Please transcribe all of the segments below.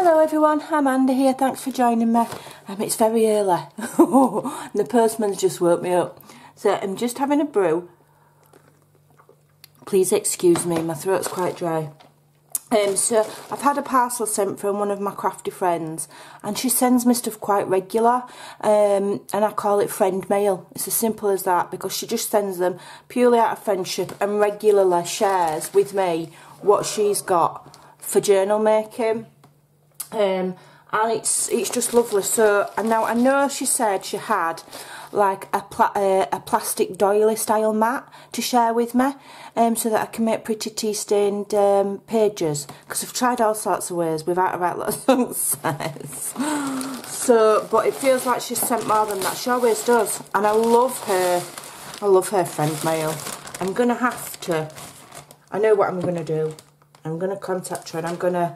Hello everyone, I'm Andy here, thanks for joining me. It's very early and the postman's just woke me up. So I'm just having a brew. Please excuse me, my throat's quite dry. So I've had a parcel sent from one of my crafty friends and she sends me stuff quite regular and I call it friend mail. It's as simple as that because she just sends them purely out of friendship and regularly shares with me what she's got for journal making. And it's just lovely. So and now I know she said she had like a plastic doily style mat to share with me, so that I can make pretty tea stained pages, because I've tried all sorts of ways without a right lot of success. So but it feels like she's sent more than that. She always does, and I love her friend mail. I'm gonna have to, I know what I'm gonna do. I'm gonna contact her and I'm gonna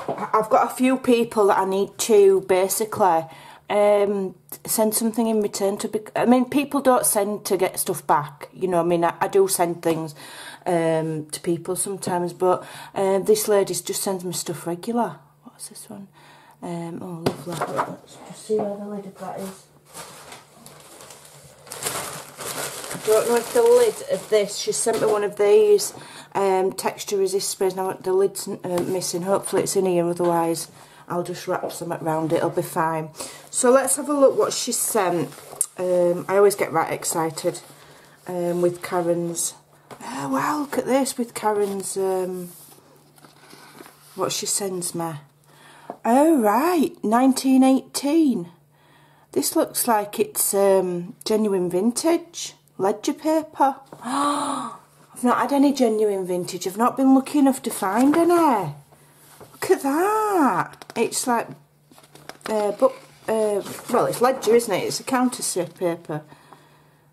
I've got a few people that I need to basically send something in return to. I mean, people don't send to get stuff back, you know. I mean, I do send things to people sometimes, but this lady just sends me stuff regular. What's this one? Oh, lovely. Let's just see where the lid of that is. I don't know if the lid of this, she sent me one of these texture resist sprays. Now the lid's missing, hopefully it's in here, otherwise I'll just wrap some around it, it'll be fine. So let's have a look what she sent. I always get right excited with Karen's. Oh wow, look at this with Karen's, what she sends me. Oh right, 1918. This looks like it's genuine vintage. Ledger paper. I've not had any genuine vintage. I've not been lucky enough to find any. Look at that. It's like, well, it's ledger, isn't it? It's a counterfeit paper.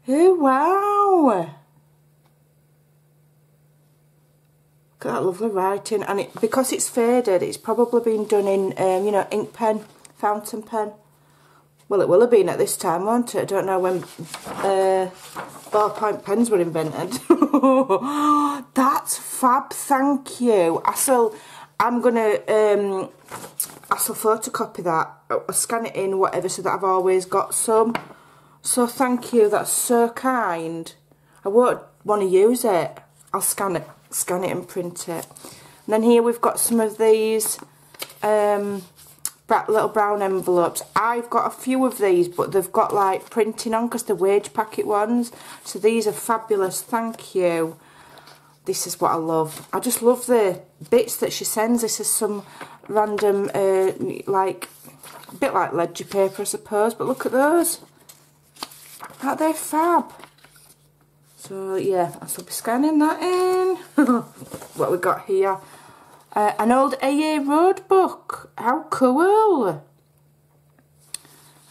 Oh, wow. Look at that lovely writing. And because it's faded, it's probably been done in, you know, ink pen, fountain pen. Well, it will have been at this time, won't it? I don't know when ballpoint pens were invented. That's fab, thank you. I'm going to photocopy that, or scan it in, whatever, so that I've always got some. So thank you, that's so kind. I won't want to use it. I'll scan it and print it. And then here we've got some of these little brown envelopes. I've got a few of these, but they've got like printing on because they're wage packet ones. So these are fabulous, thank you. This is what I love. I just love the bits that she sends. This is some random, like, a bit like ledger paper I suppose, but look at those. Aren't they fab? So yeah, I shall be scanning that in. What we got here. An old AA road book. How cool.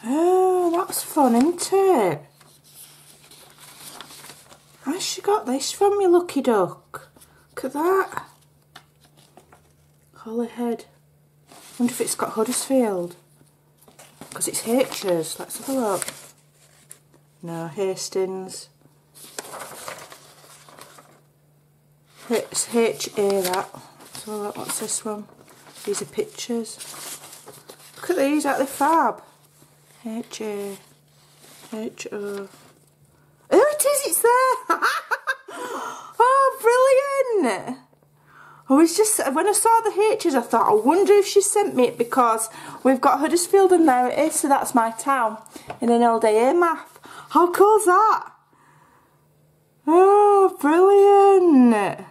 Oh, that's fun, isn't it? Where's she got this from, you lucky duck? Look at that. Holyhead. Wonder if it's got Huddersfield. Because it's H's. Let's have a look. No, Hastings. It's HA, that. So what's this one? These are pictures. Look at these, aren't they fab? H-A, H-O. Oh, it is, it's there! Oh, brilliant! I was just, when I saw the H's, I thought, I wonder if she sent me it because we've got Huddersfield and there it is, so that's my town in an old AA map. How cool's that? Oh, brilliant!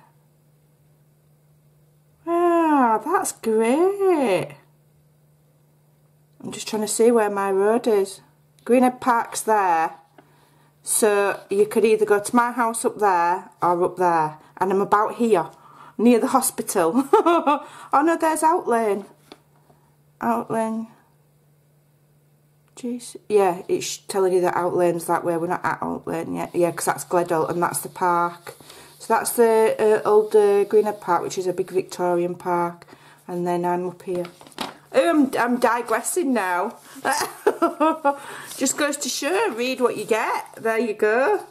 Ah, that's great. I'm just trying to see where my road is. Greenhead Park's there. So you could either go to my house up there or up there. And I'm about here, near the hospital. Oh no, there's Outlane. Outlane. Jeez. Yeah, it's telling you that Outlane's that way. We're not at Outlane yet. Yeah, because that's Gledall and that's the park. So that's the old Greenhead Park, which is a big Victorian park. And then I'm up here. Oh, I'm digressing now. Just goes to show, read what you get. There you go.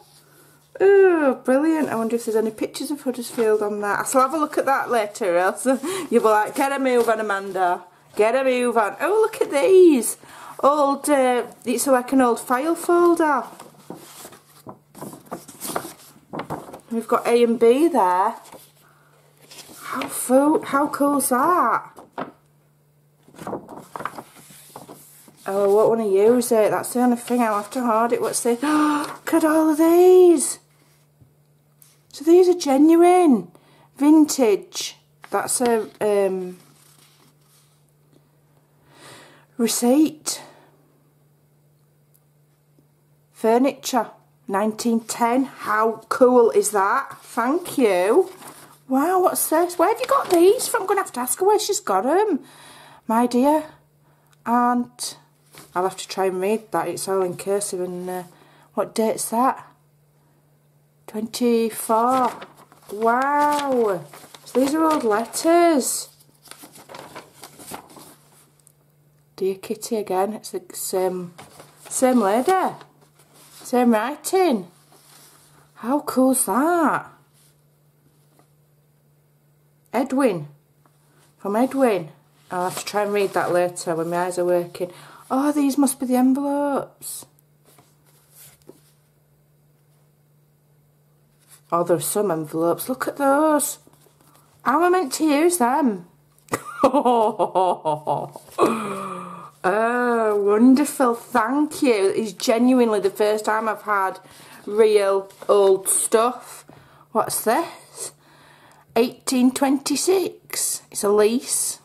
Oh, brilliant. I wonder if there's any pictures of Huddersfield on that. I shall have a look at that later, else you'll be like, get a move on, Amanda. Get a move on. Oh, look at these. Old, it's like an old file folder. We've got A and B there. How cool's that? Oh, I won't want to use it. That's the only thing. I'll have to hoard it. What's this? Look at all of these. So these are genuine. Vintage. That's a receipt. Furniture. 1910. How cool is that? Thank you. Wow, what's this? Where have you got these from? I'm going to have to ask her where she's got them. My dear. And I'll have to try and read that. It's all in cursive. And what date's that? 24. Wow. So these are old letters. Dear Kitty again. It's the same lady. Same writing. How cool's that? Edwin. From Edwin. I'll have to try and read that later when my eyes are working. Oh, these must be the envelopes. Oh, there's some envelopes. Look at those. How am I meant to use them? Oh, wonderful. Thank you. It's genuinely the first time I've had real old stuff. What's this? 1826. It's a lease.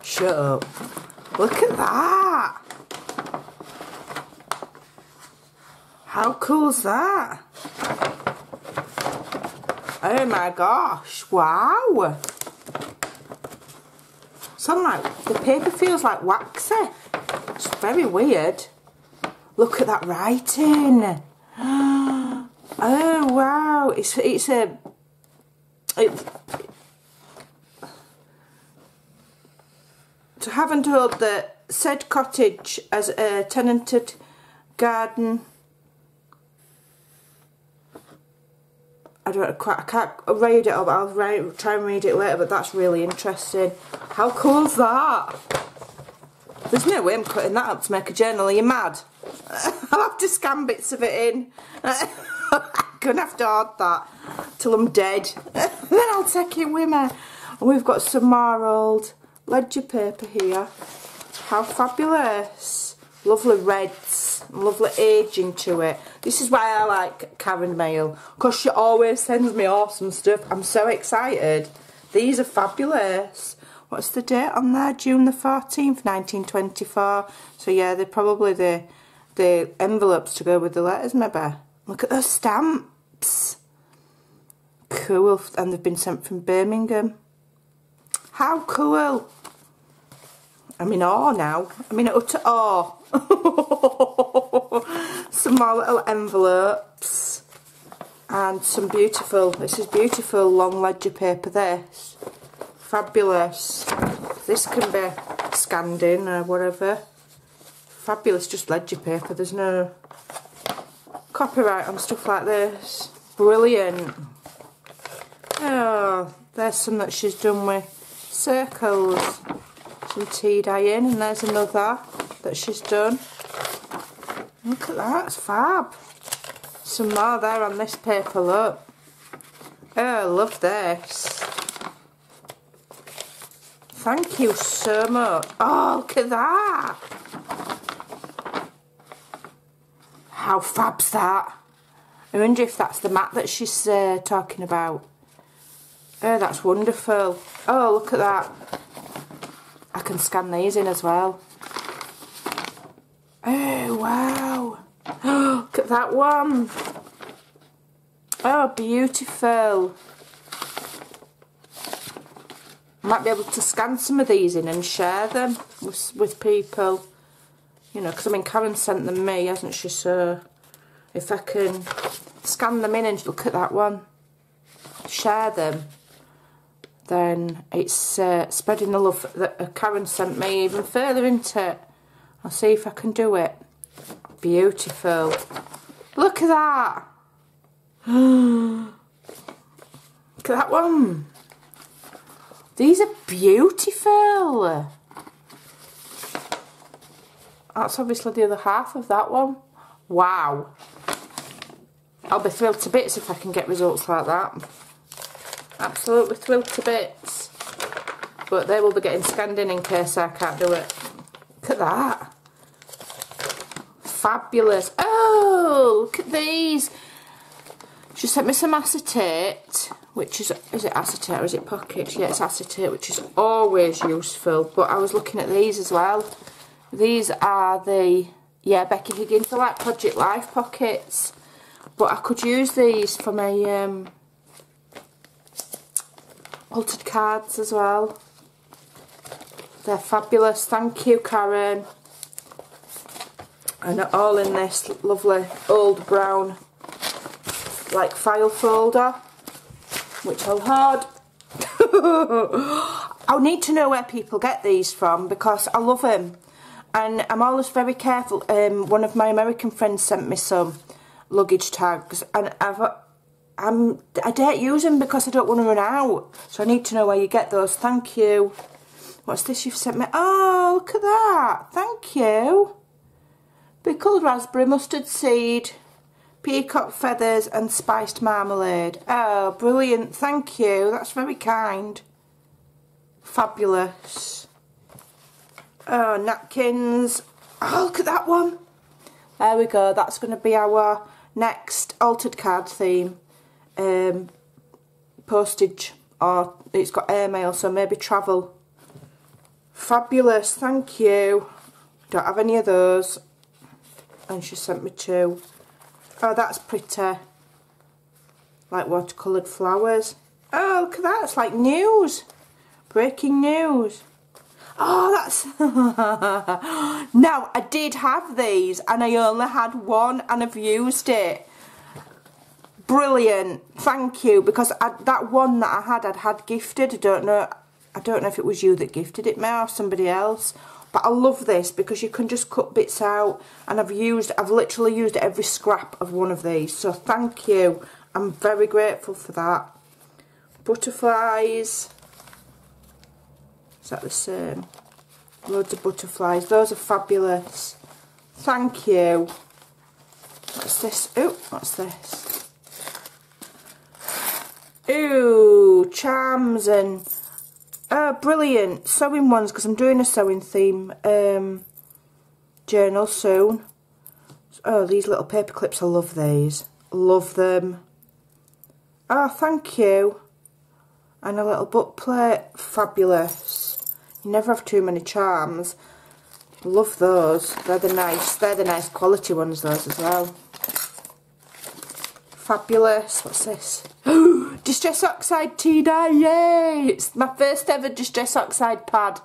Shut up. Look at that. How cool's that? Oh my gosh. Wow. Something like, the paper feels like waxy. It's very weird. Look at that writing. Oh wow. It's a... To have and told that said cottage as a tenanted garden. I can't read it all, but I'll try and read it later, but that's really interesting. How cool's that? There's no way I'm cutting that up to make a journal. Are you mad? I'll have to scan bits of it in. I'm going to have to hoard that till I'm dead. Then I'll take it with me. And we've got some more old ledger paper here. How fabulous. Lovely reds, lovely aging to it. This is why I like Karen Mail, because she always sends me awesome stuff. I'm so excited. These are fabulous. What's the date on there? June the 14th, 1924. So yeah, they're probably the envelopes to go with the letters maybe. Look at those stamps. Cool. And they've been sent from Birmingham. How cool. I'm in awe now. I'm in utter awe. Some more little envelopes. And some beautiful, this is beautiful long ledger paper, this. Fabulous. This can be scanned in or whatever. Fabulous, just ledger paper. There's no copyright on stuff like this. Brilliant. Oh, there's some that she's done with circles. Some tea dyeing, and there's another that she's done. Look at that, it's fab. Some more there on this paper, look. Oh, I love this. Thank you so much. Oh, look at that. How fab's that? I wonder if that's the mat that she's talking about. Oh, that's wonderful. Oh, look at that. I can scan these in as well. Oh, wow. Look at that one. Oh, beautiful. I might be able to scan some of these in and share them with people. You know, because I mean, Karen sent them me, hasn't she? So if I can scan them in and look at that one, share them, then it's spreading the love that Karen sent me even further into it. I'll see if I can do it. Beautiful. Look at that. Look at that one. These are beautiful. That's obviously the other half of that one. Wow. I'll be thrilled to bits if I can get results like that. Absolutely thrilled to bits. But they will be getting scanned in case I can't do it. Look at that. Fabulous. Oh, look at these. She sent me some acetate, which is it acetate or is it pockets? Yeah, it's acetate, which is always useful. But I was looking at these as well. These are the, yeah, Becky Higgins. They're like Project Life pockets. But I could use these for my altered cards as well. They're fabulous. Thank you, Karen. And they're all in this lovely old brown like file folder, which I'll hoard. I'll need to know where people get these from because I love them. And I'm always very careful. One of my American friends sent me some luggage tags and I don't use them because I don't want to run out. So I need to know where you get those. Thank you. What's this you've sent me? Oh, look at that. Thank you. Pickled raspberry, mustard seed, peacock feathers and spiced marmalade. Oh, brilliant. Thank you. That's very kind. Fabulous. Oh, napkins. Oh, look at that one. There we go. That's going to be our next altered card theme. Postage, or it's got airmail, so maybe travel. Fabulous. Thank you. Don't have any of those. And she sent me 2. Oh, that's pretty. Like watercoloured flowers. Oh, look at that. It's like news. Breaking news. Oh, that's... Now, I did have these and I only had one and I've used it. Brilliant. Thank you. Because that one that I had, I'd had gifted. I don't know if it was you that gifted it, Mel, or somebody else. But I love this because you can just cut bits out, and I've literally used every scrap of one of these. So thank you. I'm very grateful for that. Butterflies. Is that the same? Loads of butterflies. Those are fabulous. Thank you. What's this? Oh, what's this? Ooh, charms and... Oh, brilliant. Sewing ones, because I'm doing a sewing theme journal soon. Oh, these little paper clips, I love these. Love them. Oh, thank you. And a little book plate. Fabulous. You never have too many charms. Love those. They're the nice quality ones, those as well. Fabulous. What's this? Distress Oxide tea dye, yay! It's my first ever Distress Oxide pad.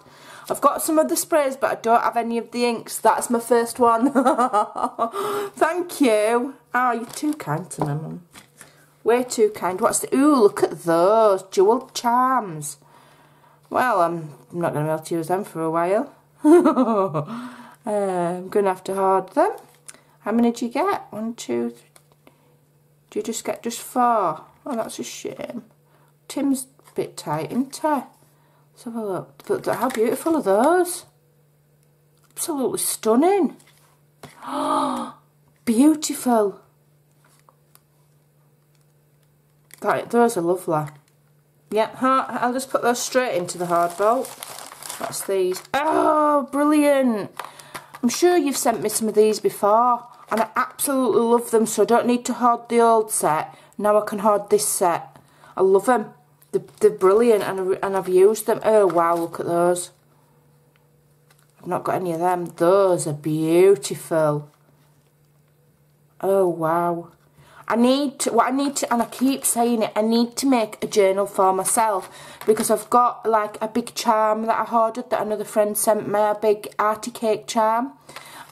I've got some other sprays, but I don't have any of the inks. That's my first one. Thank you. Oh, you're too kind to me, Mum. Way too kind. What's the... Ooh, look at those. Jewelled charms. Well, I'm not going to be able to use them for a while. I'm going to have to hoard them. How many do you get? 1, 2, 3. Do you just get just 4? Oh, that's a shame. Tim's a bit tight, isn't he? Let's have a look. But how beautiful are those? Absolutely stunning. Oh, beautiful. Those are lovely. Yeah, I'll just put those straight into the hard vault. What's these? Oh, brilliant. I'm sure you've sent me some of these before. And I absolutely love them, so I don't need to hoard the old set. Now I can hoard this set. I love them. They're brilliant, and I've used them. Oh, wow, look at those. I've not got any of them. Those are beautiful. Oh, wow. And I keep saying it, I need to make a journal for myself, because I've got like a big charm that I hoarded that another friend sent me, a big arty cake charm.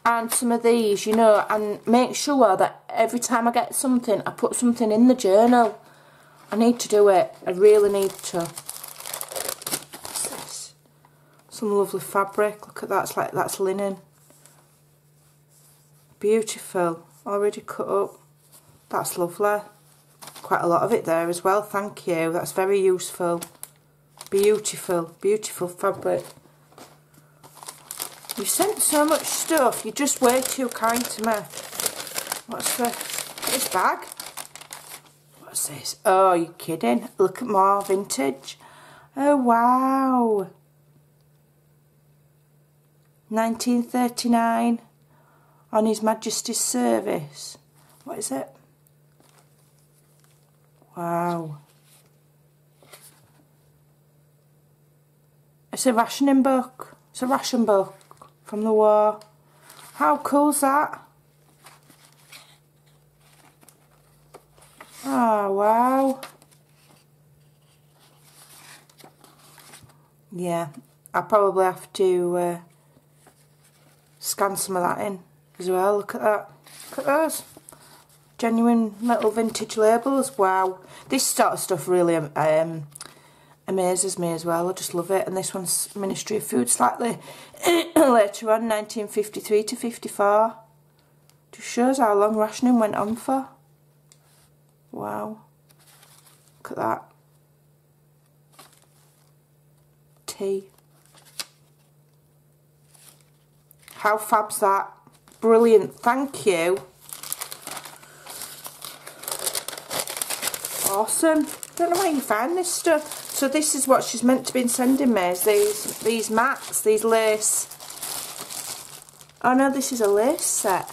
And some of these, you know, and make sure that every time I get something, I put something in the journal. I need to do it. I really need to. What's this? Some lovely fabric. Look at that. It's like, that's linen. Beautiful. Already cut up. That's lovely. Quite a lot of it there as well, thank you. That's very useful. Beautiful, beautiful fabric. You sent so much stuff, you're just way too kind to me. What's this bag? What's this? Oh, you're kidding. Look at more vintage. Oh, wow. 1939 on His Majesty's service. What is it? Wow. It's a rationing book. It's a ration book from the war. How cool's that? Oh, wow. Yeah, I'll probably have to scan some of that in as well. Look at that. Look at those. Genuine little vintage labels. Wow. This sort of stuff really amazes me as well. I just love it. And this one's Ministry of Food, slightly later on, 1953 to 54. Just shows how long rationing went on for. Wow. Look at that. Tea. How fab's that? Brilliant. Thank you. Awesome. Don't know where you find this stuff. So this is what she's meant to be sending me, is these mats, these lace. Oh no, this is a lace set.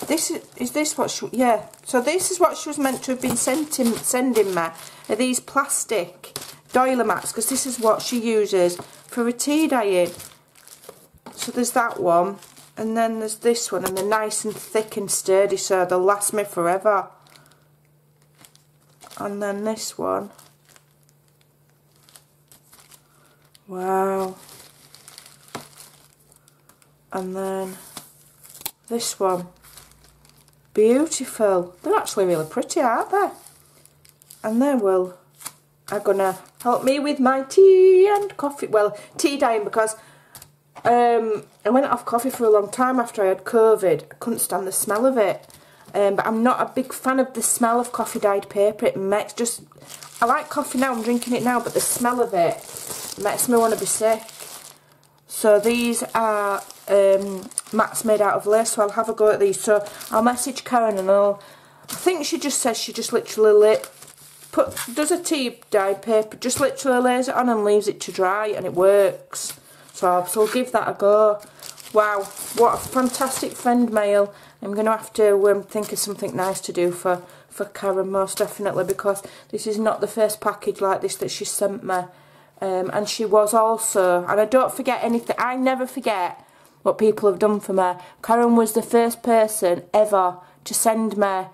This is this what she, yeah. So this is what she was meant to have been sending me, are these plastic doiler mats, because this is what she uses for a tea dyeing. So there's that one, and then there's this one, and they're nice and thick and sturdy, so they'll last me forever. And then this one. Wow. And then this one. Beautiful. They're actually really pretty, aren't they? And they are gonna help me with my tea and coffee. Well, tea dyeing, because I went off coffee for a long time after I had COVID. I couldn't stand the smell of it. But I'm not a big fan of the smell of coffee dyed paper. It makes just... I like coffee now, I'm drinking it now, but the smell of it makes me want to be sick. So these are mats made out of lace, so I'll have a go at these. So I'll message Karen and I think she just says she just literally does a tea dyed paper, just literally lays it on and leaves it to dry, and it works. So I'll give that a go. Wow, what a fantastic friend mail. I'm going to have to think of something nice to do for Karen, most definitely, because this is not the first package like this that she sent me. And she was also, and I don't forget anything, I never forget what people have done for me. Karen was the first person ever to send me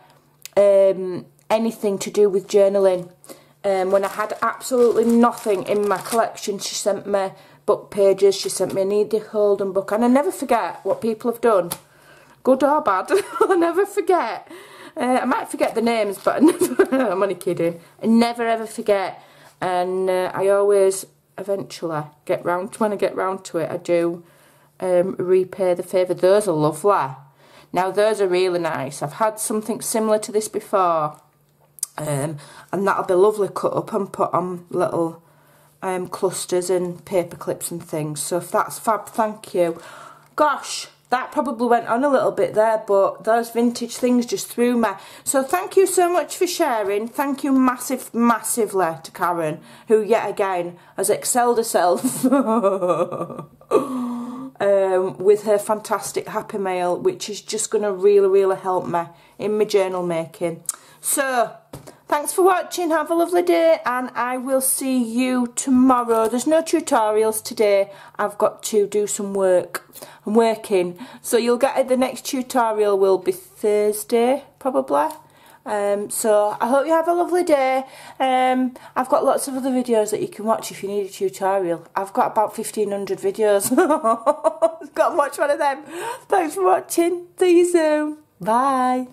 anything to do with journaling. When I had absolutely nothing in my collection, she sent me book pages, she sent me an Edith Holden book, and I never forget what people have done. Good or bad, I'll never forget. I might forget the names, but I never, I'm only kidding. I never ever forget. And I always eventually get round to, when I get round to it, I do repay the favour. Those are lovely. Now those are really nice. I've had something similar to this before. And that'll be lovely cut up and put on little clusters and paper clips and things. So if that's fab, thank you. Gosh, that probably went on a little bit there, but those vintage things just threw me. So thank you so much for sharing. Thank you massively to Karen, who yet again has excelled herself with her fantastic happy mail, which is just going to really help me in my journal making. So thanks for watching, have a lovely day, and I will see you tomorrow. There's no tutorials today, I've got to do some work. I'm working, so you'll get it. The next tutorial will be Thursday, probably. So I hope you have a lovely day. I've got lots of other videos that you can watch if you need a tutorial. I've got about 1,500 videos. Got to watch one of them. Thanks for watching. See you soon. Bye.